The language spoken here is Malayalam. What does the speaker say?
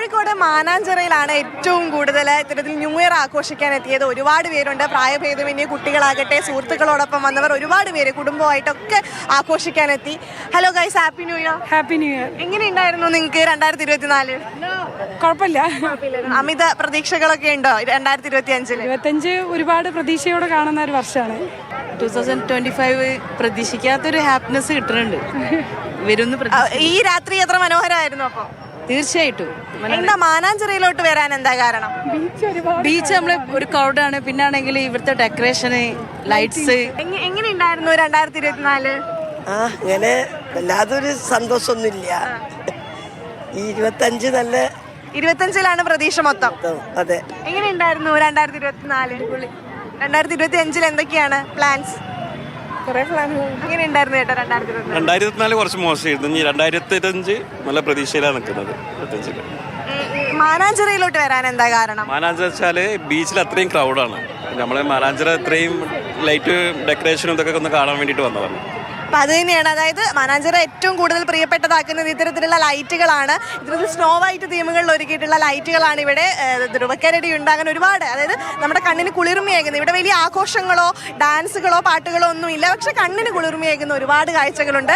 കോഴിക്കോട് മാനാഞ്ചിറയിലാണ് ഏറ്റവും കൂടുതൽ ഇത്തരത്തിൽ ന്യൂ ഇയർ ആഘോഷിക്കാൻ എത്തിയത്. ഒരുപാട് പേരുണ്ട്, പ്രായഭേദമന്യേ കുട്ടികളാകട്ടെ, സുഹൃത്തുക്കളോടൊപ്പം വന്നവർ ഒരുപാട് പേര് കുടുംബമായിട്ടൊക്കെ ആഘോഷിക്കാൻ എത്തി. Hello guys, happy new year. Happy new year. എങ്ങനെയുണ്ടായിരുന്നു നിങ്ങൾക്ക് 2024? കുഴപ്പമില്ല. അമിത പ്രതീക്ഷകളൊക്കെ ഉണ്ടോ 2025? 25 ഒരുപാട് പ്രതീക്ഷയോടെ കാണുന്ന ഒരു വർഷമാണ്. 2025 പ്രതീക്ഷിക്കാത്തൊരു ഹാപ്പിനെസ് കിട്ടുന്നുണ്ട്. ഈ രാത്രി എത്ര മനോഹരമായിരുന്നു. അപ്പൊ തീർച്ചയായിട്ടും എന്താ മാനാഞ്ചിറയിലോട്ട് വരാൻ എന്താ കാരണം? ബീച്ച് നമ്മളെ ഒരു ക്രൗഡാണ്. പിന്നെ ആണെങ്കിൽ ഇവിടുത്തെ ഡെക്കറേഷന്, ലൈറ്റ്സ്. എങ്ങനെയുണ്ടായിരുന്നു 2024? അങ്ങനെ വല്ലാതൊരു സന്തോഷമൊന്നുമില്ല. ഈ 25 നല്ല 25ലാണ് പ്രതീക്ഷ മൊത്തം. അതെ. എങ്ങനെയുണ്ടായിരുന്നു 2024? 2025 എന്തൊക്കെയാണ് പ്ലാൻസ്? എങ്ങനെയുണ്ടായിരുന്നു ചേട്ടാ 2024? കുറച്ച് മോശമായിരുന്നു. ഇനി 2025 നല്ല പ്രതീക്ഷയിലാണ് നിൽക്കുന്നത്. മാനാഞ്ചിറയിലോട്ട് വരാൻ എന്താ കാരണം? മാനാഞ്ചിറ വെച്ചാൽ ബീച്ചിൽ അത്രയും ക്രൗഡാണ്. നമ്മള് മാനാഞ്ചിറ ഇത്രയും ലൈറ്റ് ഡെക്കറേഷനും ഇതൊക്കെ ഒന്ന് കാണാൻ വേണ്ടിയിട്ട് വന്നതാണ്. അപ്പം അത് തന്നെയാണ്, അതായത് മാനാഞ്ചിറ ഏറ്റവും കൂടുതൽ പ്രിയപ്പെട്ടതാക്കുന്നത് ഇത്തരത്തിലുള്ള ലൈറ്റുകളാണ്. ഇത്തരത്തിൽ സ്നോ വൈറ്റ് തീമുകളിൽ ഒരുക്കിയിട്ടുള്ള ലൈറ്റുകളാണ് ഇവിടെ. ധ്രുവക്കരടി ഉണ്ട്, അങ്ങനെ ഒരുപാട്, അതായത് നമ്മുടെ കണ്ണിന് കുളിർമയേകുന്ന, ഇവിടെ വലിയ ആഘോഷങ്ങളോ ഡാൻസുകളോ പാട്ടുകളോ ഒന്നുമില്ല, പക്ഷെ കണ്ണിന് കുളിർമയേകുന്ന ഒരുപാട് കാഴ്ചകളുണ്ട്.